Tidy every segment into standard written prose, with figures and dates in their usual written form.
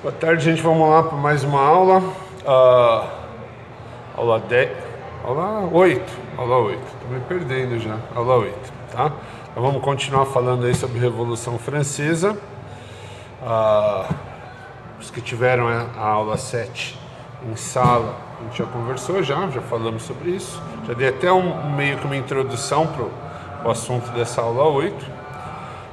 Boa tarde, gente. Vamos lá para mais uma aula. Aula 10. Aula 8. Aula 8. Estou me perdendo já. Aula 8. Tá? Então vamos continuar falando aí sobre a Revolução Francesa. Os que tiveram a aula 7 em sala, a gente já conversou, já falamos sobre isso. Já dei até meio que uma introdução para o assunto dessa aula 8.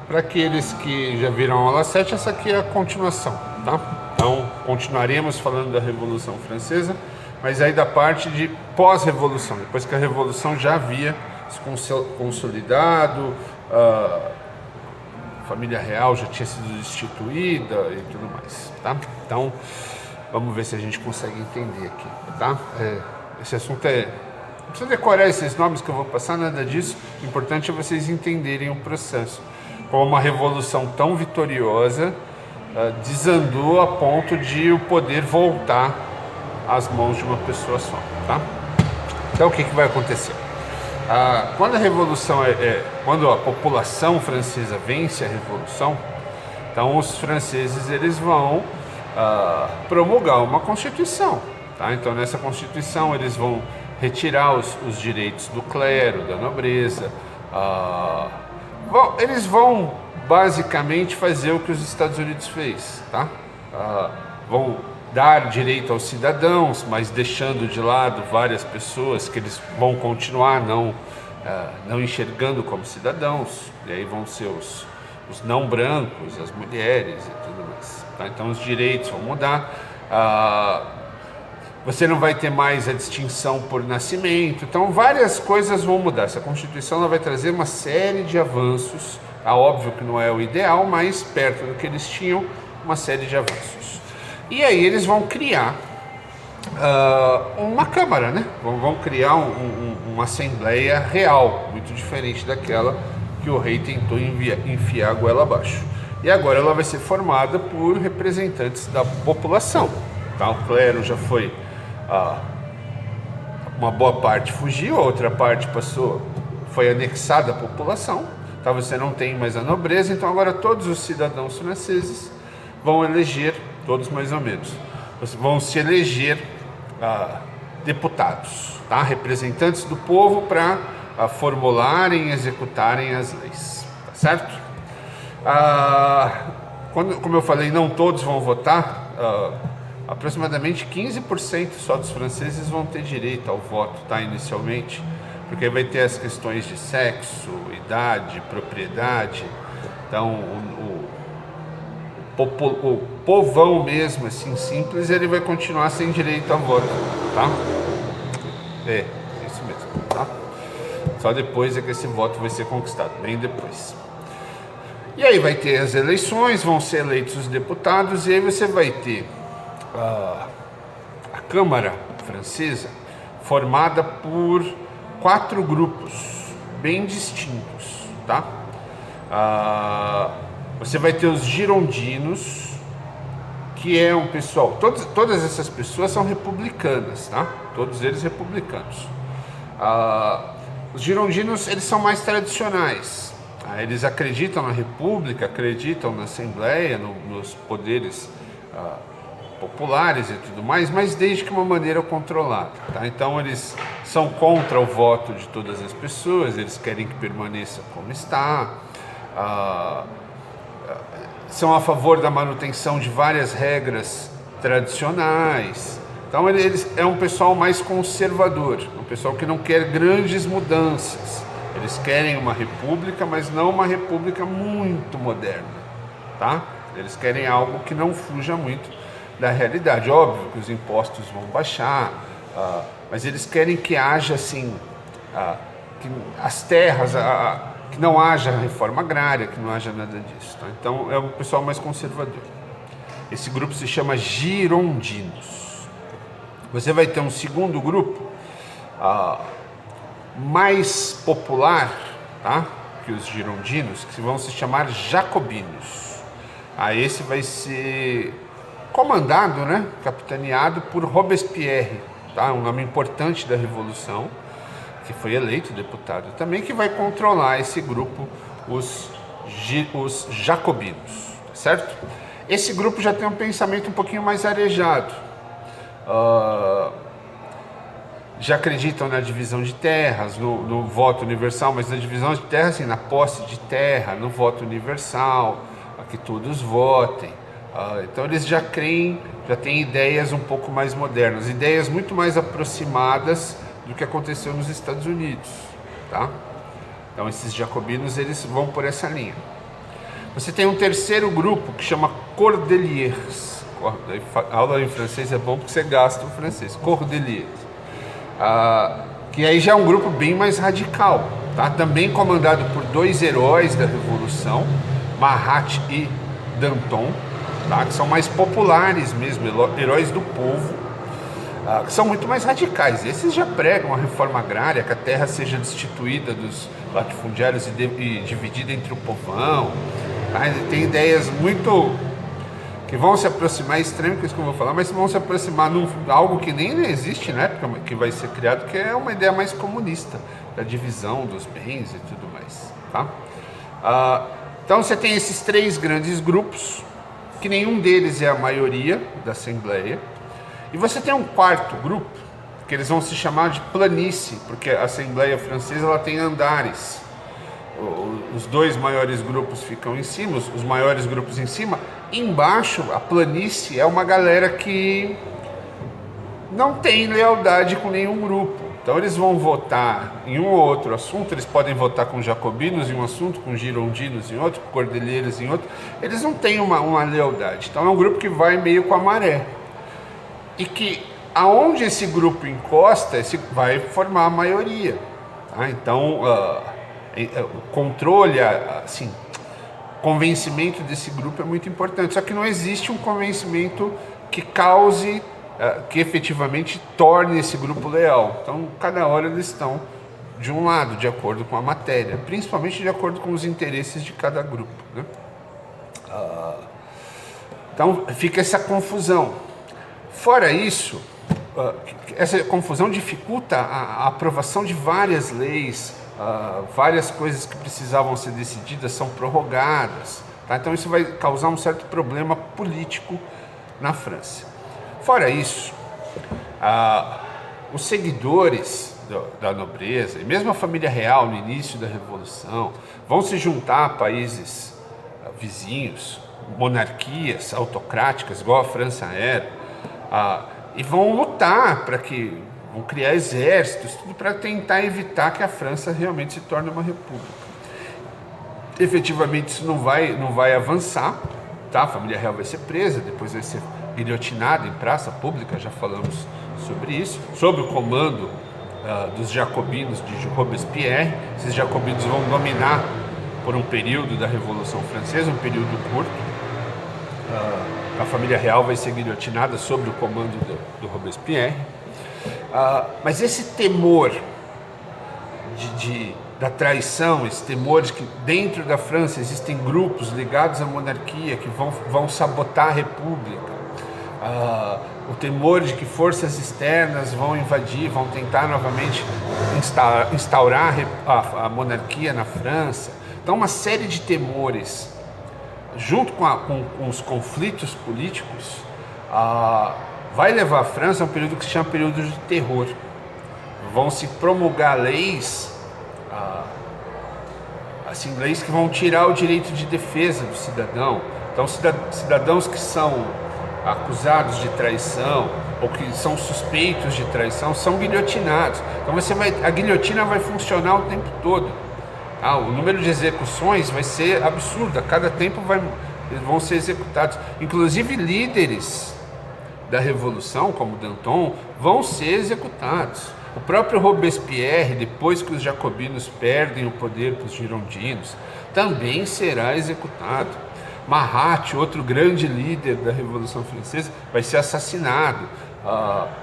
Para aqueles que já viram a aula 7, essa aqui é a continuação, tá? Então, continuaremos falando da Revolução Francesa, mas aí da parte de pós-revolução, depois que a Revolução já havia se consolidado, a família real já tinha sido destituída e tudo mais, tá? Então, vamos ver se a gente consegue entender aqui, tá? Esse assunto não precisa decorar esses nomes que eu vou passar, nada disso. O importante é vocês entenderem o processo. Como uma revolução tão vitoriosa desandou a ponto de o poder voltar às mãos de uma pessoa só, tá? Então o que vai acontecer? Quando a revolução quando a população francesa vence a revolução, então os franceses eles vão promulgar uma constituição, tá? Então nessa constituição eles vão retirar os direitos do clero, da nobreza. Bom, eles vão basicamente fazer o que os Estados Unidos fez, tá? Vão dar direito aos cidadãos, mas deixando de lado várias pessoas que eles vão continuar não enxergando como cidadãos, e aí vão ser os não brancos, as mulheres e tudo mais, tá? Então os direitos vão mudar. Você não vai ter mais a distinção por nascimento. Então, várias coisas vão mudar. Essa Constituição ela vai trazer uma série de avanços. Óbvio que não é o ideal, mas perto do que eles tinham, uma série de avanços. E aí eles vão criar uma Câmara, né? Vão criar uma Assembleia Real, muito diferente daquela que o rei tentou enfiar a goela abaixo. E agora ela vai ser formada por representantes da população. Tá? O clero já foi... uma boa parte fugiu, a outra parte foi anexada à população, tá? Você não tem mais a nobreza, então agora todos os cidadãos franceses vão eleger, todos mais ou menos, vão se eleger deputados, tá? Representantes do povo para formularem e executarem as leis, tá certo? Como eu falei, não todos vão votar. Aproximadamente 15% só dos franceses vão ter direito ao voto, tá, inicialmente, porque vai ter as questões de sexo, idade, propriedade. Então, o povão mesmo, assim, simples, ele vai continuar sem direito ao voto, tá? Isso mesmo, tá? Só depois é que esse voto vai ser conquistado, bem depois. E aí vai ter as eleições, vão ser eleitos os deputados, e aí você vai ter a Câmara Francesa formada por 4 grupos bem distintos, tá? Você vai ter os girondinos, que é um pessoal, todas essas pessoas são republicanas, tá? Todos eles republicanos. Os girondinos, eles são mais tradicionais. Eles acreditam na república, acreditam na Assembleia, nos poderes populares e tudo mais, mas desde que uma maneira controlada, tá? Então eles são contra o voto de todas as pessoas, eles querem que permaneça como está, são a favor da manutenção de várias regras tradicionais. Então é um pessoal mais conservador, um pessoal que não quer grandes mudanças. Eles querem uma república, mas não uma república muito moderna, tá? Eles querem algo que não fuja muito da realidade. Óbvio que os impostos vão baixar, mas eles querem que haja assim, que as terras, que não haja reforma agrária, que não haja nada disso, tá? Então é um pessoal mais conservador. Esse grupo se chama girondinos. Você vai ter um segundo grupo mais popular, tá? Que os girondinos, que vão se chamar jacobinos. Esse vai ser comandado, né, capitaneado por Robespierre, tá? Um nome importante da Revolução, que foi eleito deputado também, que vai controlar esse grupo, os jacobinos, certo? Esse grupo já tem um pensamento um pouquinho mais arejado. Já acreditam na divisão de terras, no voto universal, mas na divisão de terras, assim, na posse de terra, no voto universal, a que todos votem. Então eles já creem, já têm ideias um pouco mais modernas, ideias muito mais aproximadas do que aconteceu nos Estados Unidos, tá? Então esses jacobinos, eles vão por essa linha. Você tem um terceiro grupo que chama Cordeliers. A aula em francês é bom porque você gasta o francês. Cordeliers. Que aí já é um grupo bem mais radical, tá? Também comandado por dois heróis da Revolução, Marat e Danton, tá? Que são mais populares mesmo, heróis do povo, que são muito mais radicais. Esses já pregam a reforma agrária, que a terra seja destituída dos latifundiários e dividida entre o povão. Tá? Tem ideias muito que vão se aproximar, estranho com isso que eu vou falar, mas vão se aproximar de algo que nem existe na época que vai ser criado, que é uma ideia mais comunista, da divisão dos bens e tudo mais. Tá? Então você tem esses três grandes grupos, que nenhum deles é a maioria da Assembleia, e você tem um quarto grupo, que eles vão se chamar de planície, porque a Assembleia Francesa ela tem andares. Os dois maiores grupos ficam em cima, os maiores grupos em cima. Embaixo, a planície é uma galera que não tem lealdade com nenhum grupo. Então eles vão votar em um ou outro assunto, eles podem votar com jacobinos em um assunto, com girondinos em outro, com cordeliers em outro. Eles não têm uma lealdade. Então é um grupo que vai meio com a maré. E que aonde esse grupo encosta, vai formar a maioria. Tá? Então o controle, assim, convencimento desse grupo é muito importante. Só que não existe um convencimento que cause, que efetivamente torne esse grupo leal. Então, cada hora eles estão de um lado, de acordo com a matéria, principalmente de acordo com os interesses de cada grupo, né? Então, fica essa confusão. Fora isso, essa confusão dificulta a aprovação de várias leis. Várias coisas que precisavam ser decididas são prorrogadas, tá? Então isso vai causar um certo problema político na França. Fora isso, os seguidores da nobreza e mesmo a família real no início da Revolução vão se juntar a países vizinhos, monarquias autocráticas, igual a França era, e vão lutar vão criar exércitos, tudo para tentar evitar que a França realmente se torne uma república. Efetivamente isso não vai avançar, tá? A família real vai ser presa, depois vai ser guilhotinada em praça pública, já falamos sobre isso, sob o comando dos jacobinos de Robespierre. Esses jacobinos vão dominar por um período da Revolução Francesa, um período curto. A família real vai ser guilhotinada sob o comando do Robespierre. Mas esse temor da traição, esse temor de que dentro da França existem grupos ligados à monarquia que vão sabotar a república, o temor de que forças externas vão invadir, vão tentar novamente instaurar a monarquia na França. Então uma série de temores, junto com os conflitos políticos, vai levar a França a um período que se chama período de terror. Vão se promulgar leis, assim, leis que vão tirar o direito de defesa do cidadão. Então, cidadãos que são acusados de traição ou que são suspeitos de traição são guilhotinados. Então, a guilhotina vai funcionar o tempo todo. O número de execuções vai ser absurdo. A cada tempo eles vão ser executados. Inclusive líderes da Revolução, como Danton, vão ser executados. O próprio Robespierre, depois que os jacobinos perdem o poder para os girondinos, também será executado. Marat, outro grande líder da Revolução Francesa, vai ser assassinado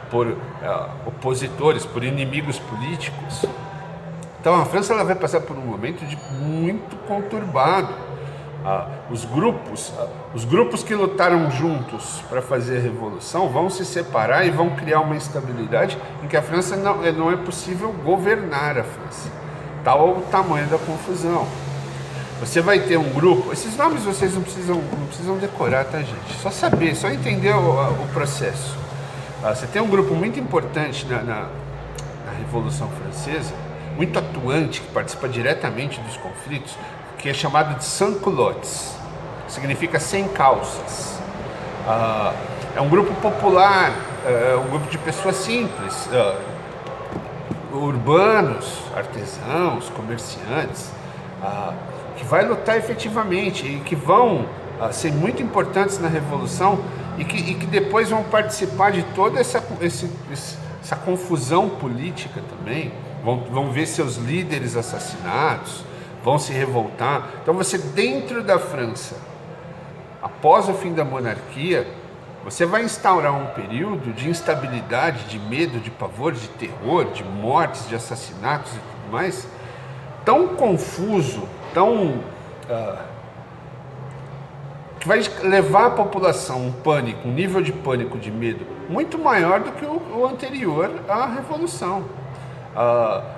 por opositores, por inimigos políticos. Então a França ela vai passar por um momento muito conturbado. Os grupos que lutaram juntos para fazer a revolução vão se separar e vão criar uma instabilidade em que a França não é possível governar a França. Tal o tamanho da confusão. você vai ter um grupo, esses nomes vocês não precisam decorar, tá, gente? Só saber, só entender o processo. Você tem um grupo muito importante na Revolução Francesa, muito atuante, que participa diretamente dos conflitos, que é chamado de sans-culottes, que significa sem calças. É um grupo popular, um grupo de pessoas simples, urbanos, artesãos, comerciantes, que vai lutar efetivamente e que vão ser muito importantes na Revolução e que depois vão participar de toda essa confusão política também, vão ver seus líderes assassinados, vão se revoltar. Então você, dentro da França, após o fim da monarquia, você vai instaurar um período de instabilidade, de medo, de pavor, de terror, de mortes, de assassinatos e tudo mais, tão confuso, que vai levar a população a um pânico, um nível de pânico, de medo, muito maior do que o anterior à Revolução.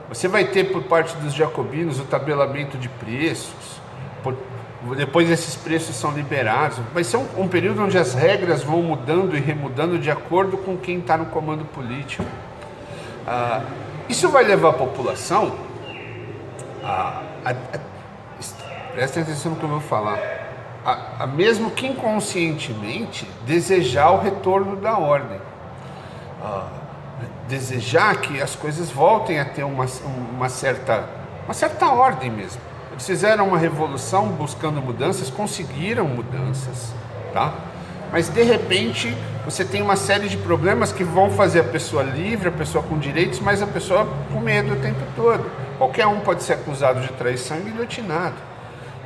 Você vai ter, por parte dos jacobinos, o tabelamento de preços, depois esses preços são liberados. Vai ser um período onde as regras vão mudando e remudando de acordo com quem está no comando político. Isso vai levar a população prestem atenção no que eu vou falar, mesmo que inconscientemente, desejar o retorno da ordem, desejar que as coisas voltem a ter uma certa ordem mesmo. Eles fizeram uma revolução buscando mudanças, conseguiram mudanças, tá? Mas de repente você tem uma série de problemas que vão fazer a pessoa livre, a pessoa com direitos, mas a pessoa com medo o tempo todo. Qualquer um pode ser acusado de traição e guilhotinado.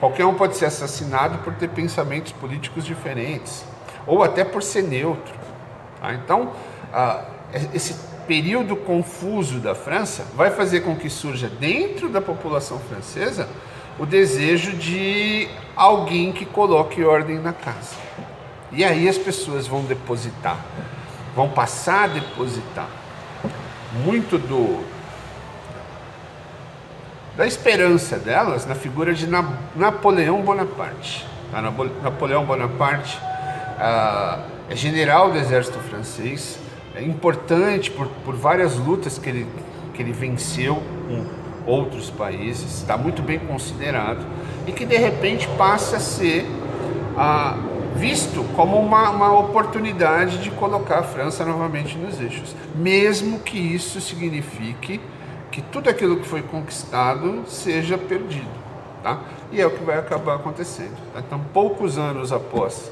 Qualquer um pode ser assassinado por ter pensamentos políticos diferentes, ou até por ser neutro. Tá? Então, esse período confuso da França vai fazer com que surja dentro da população francesa o desejo de alguém que coloque ordem na casa. E aí as pessoas vão passar a depositar muito da esperança delas na figura de Napoleão Bonaparte. Napoleão Bonaparte é general do exército francês, é importante por várias lutas que ele venceu em outros países, está muito bem considerado, e que de repente passa a ser visto como uma oportunidade de colocar a França novamente nos eixos, mesmo que isso signifique que tudo aquilo que foi conquistado seja perdido, tá? E é o que vai acabar acontecendo. Tá? Então, poucos anos após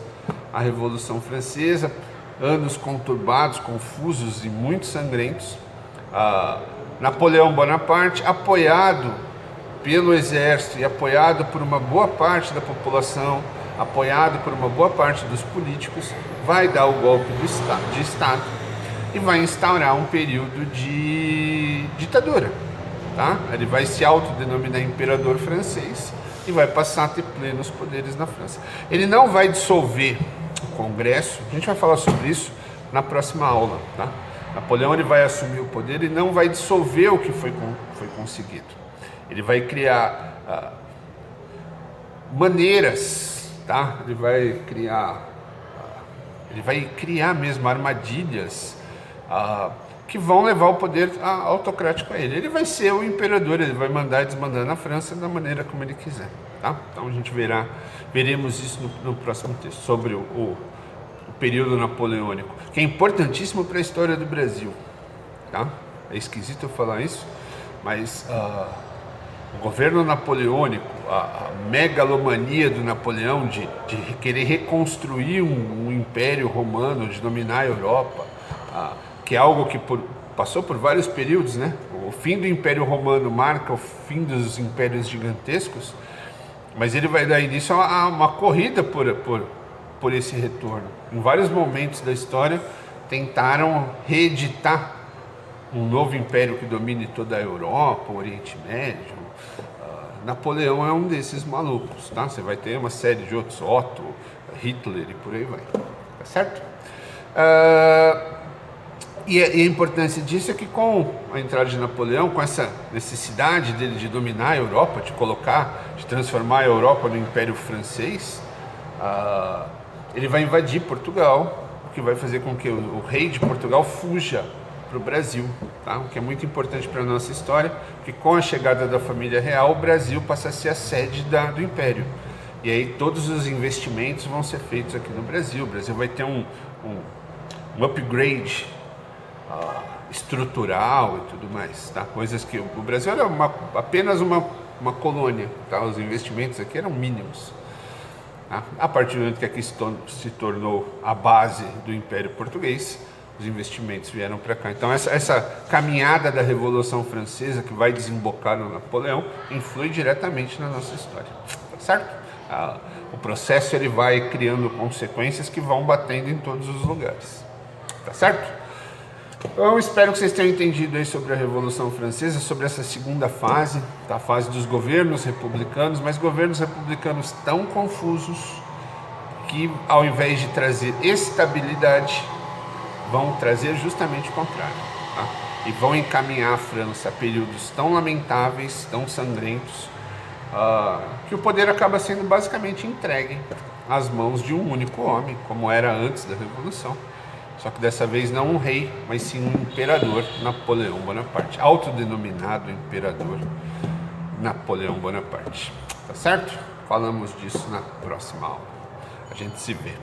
a Revolução Francesa, anos conturbados, confusos e muito sangrentos, Napoleão Bonaparte, apoiado pelo exército e apoiado por uma boa parte da população, apoiado por uma boa parte dos políticos, vai dar o golpe de Estado e vai instaurar um período de ditadura. Tá? Ele vai se autodenominar imperador francês e vai passar a ter plenos poderes na França. Ele não vai dissolver o Congresso, a gente vai falar sobre isso na próxima aula. Tá? Napoleão ele vai assumir o poder e não vai dissolver o que foi conseguido. Ele vai criar maneiras, tá? Ele vai criar mesmo armadilhas que vão levar o poder autocrático a ele. Ele vai ser o imperador, ele vai mandar e desmandar na França da maneira como ele quiser. Tá? Então a gente veremos isso no próximo texto, sobre o período napoleônico, que é importantíssimo para a história do Brasil. Tá? É esquisito eu falar isso, mas o governo napoleônico, a megalomania do Napoleão de querer reconstruir um império romano, de dominar a Europa, que é algo que passou por vários períodos, né? O fim do Império Romano marca o fim dos impérios gigantescos, mas ele vai dar início a uma corrida por esse retorno. Em vários momentos da história, tentaram reeditar um novo império que domine toda a Europa, o Oriente Médio. Napoleão é um desses malucos, tá? Você vai ter uma série de outros, Otto, Hitler e por aí vai. Tá certo? E a importância disso é que com a entrada de Napoleão, com essa necessidade dele de dominar a Europa, de transformar a Europa no Império Francês, ele vai invadir Portugal, o que vai fazer com que o rei de Portugal fuja para o Brasil, tá? O que é muito importante para a nossa história, porque com a chegada da família real, o Brasil passa a ser a sede do Império. E aí todos os investimentos vão ser feitos aqui no Brasil. O Brasil vai ter um upgrade estrutural e tudo mais, tá? Coisas que o Brasil era apenas uma colônia, tá? Os investimentos aqui eram mínimos, tá? A partir do momento que aqui se tornou a base do Império Português, os investimentos vieram para cá. Então essa caminhada da Revolução Francesa, que vai desembocar no Napoleão, influi diretamente na nossa história, tá certo? O processo ele vai criando consequências que vão batendo em todos os lugares, tá certo? Eu espero que vocês tenham entendido aí sobre a Revolução Francesa, sobre essa segunda fase, tá? A fase dos governos republicanos, mas governos republicanos tão confusos que, ao invés de trazer estabilidade, vão trazer justamente o contrário, tá? E vão encaminhar a França a períodos tão lamentáveis, tão sangrentos, que o poder acaba sendo basicamente entregue às mãos de um único homem, como era antes da Revolução. Só que dessa vez não um rei, mas sim um imperador, Napoleão Bonaparte, autodenominado imperador Napoleão Bonaparte. Tá certo? Falamos disso na próxima aula. A gente se vê.